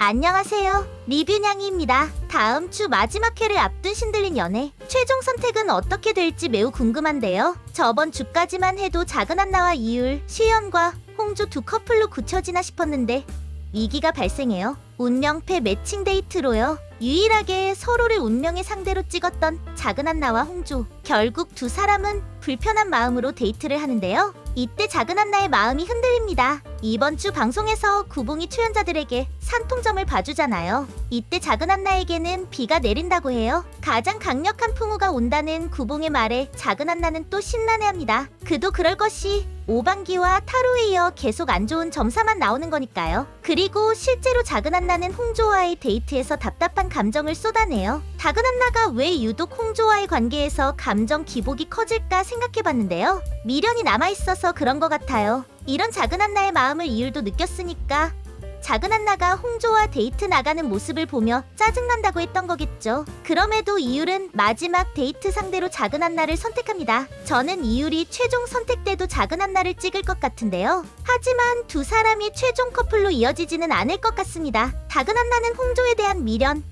안녕하세요. 리뷰냥이입니다. 다음 주 마지막 회를 앞둔 신들린 연애. 최종 선택은 어떻게 될지 매우 궁금한데요. 저번 주까지만 해도 작은 한나와 이율, 시연과 홍조 두 커플로 굳혀지나 싶었는데 위기가 발생해요. 운명패 매칭 데이트로요. 유일하게 서로를 운명의 상대로 찍었던 작은 한나와 홍조. 결국 두 사람은 불편한 마음으로 데이트를 하는데요. 이때 작은 한나의 마음이 흔들립니다. 이번 주 방송에서 구봉이 출연자들에게 산통점을 봐주잖아요. 이때 작은 한나에게는 비가 내린다고 해요. 가장 강력한 풍우가 온다는 구봉의 말에 작은 한나는 또 신나해합니다. 그도 그럴 것이 오반기와 타로에 이어 계속 안 좋은 점사만 나오는 거니까요. 그리고 실제로 작은 한나는 홍조와의 데이트에서 답답한 감정을 쏟아내요. 작은 한나가 왜 유독 홍조와의 관계에서 감정 기복이 커질까 생각해봤는데요. 미련이 남아있어서 그런 것 같아요. 이런 작은 한나의 마음을 이율도 느꼈으니까 작은 한나가 홍조와 데이트 나가는 모습을 보며 짜증난다고 했던 거겠죠. 그럼에도 이율은 마지막 데이트 상대로 작은 한나를 선택합니다. 저는 이율이 최종 선택 때도 작은 한나를 찍을 것 같은데요. 하지만 두 사람이 최종 커플로 이어지지는 않을 것 같습니다. 작은 한나는 홍조에 대한 미련,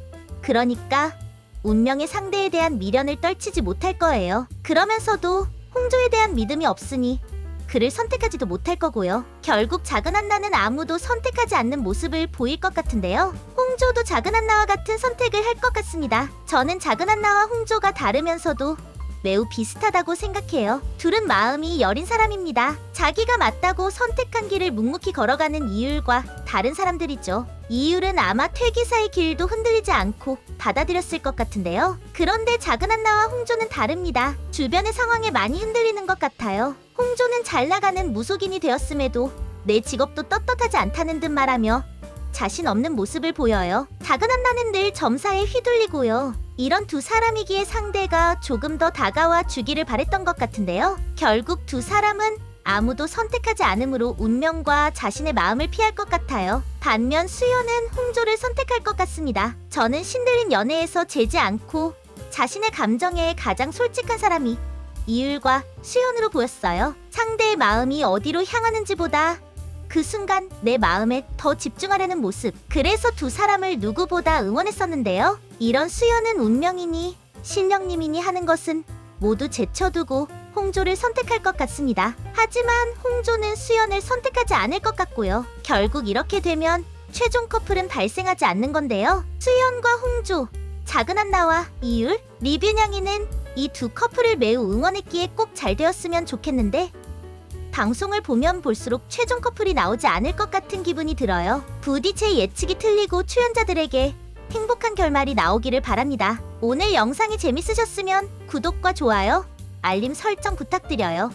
그러니까 운명의 상대에 대한 미련을 떨치지 못할 거예요. 그러면서도 홍조에 대한 믿음이 없으니 그를 선택하지도 못할 거고요. 결국 작은 한나는 아무도 선택하지 않는 모습을 보일 것 같은데요. 홍조도 작은 한나와 같은 선택을 할 것 같습니다. 저는 작은 한나와 홍조가 다르면서도 매우 비슷하다고 생각해요. 둘은 마음이 여린 사람입니다. 자기가 맞다고 선택한 길을 묵묵히 걸어가는 이율과 다른 사람들이죠. 이율은 아마 퇴기사의 길도 흔들리지 않고 받아들였을 것 같은데요. 그런데 작은 한나와 홍조는 다릅니다. 주변의 상황에 많이 흔들리는 것 같아요. 홍조는 잘 나가는 무속인이 되었음에도 내 직업도 떳떳하지 않다는 듯 말하며 자신 없는 모습을 보여요. 작은 한나는 늘 점사에 휘둘리고요. 이런 두 사람이기에 상대가 조금 더 다가와 주기를 바랬던 것 같은데요. 결국 두 사람은 아무도 선택하지 않으므로 운명과 자신의 마음을 피할 것 같아요. 반면 수연은 홍조를 선택할 것 같습니다. 저는 신들린 연애에서 재지 않고 자신의 감정에 가장 솔직한 사람이 이율과 수연으로 보였어요. 상대의 마음이 어디로 향하는지보다 그 순간 내 마음에 더 집중하려는 모습. 그래서 두 사람을 누구보다 응원했었는데요. 이런 수연은 운명이니 신령님이니 하는 것은 모두 제쳐두고 홍조를 선택할 것 같습니다. 하지만 홍조는 수연을 선택하지 않을 것 같고요. 결국 이렇게 되면 최종 커플은 발생하지 않는 건데요. 수연과 홍조, 작은 한나와 이율, 리뷰냥이는 이 두 커플을 매우 응원했기에 꼭 잘 되었으면 좋겠는데 방송을 보면 볼수록 최종 커플이 나오지 않을 것 같은 기분이 들어요. 부디 제 예측이 틀리고 출연자들에게 행복한 결말이 나오기를 바랍니다. 오늘 영상이 재밌으셨으면 구독과 좋아요, 알림 설정 부탁드려요.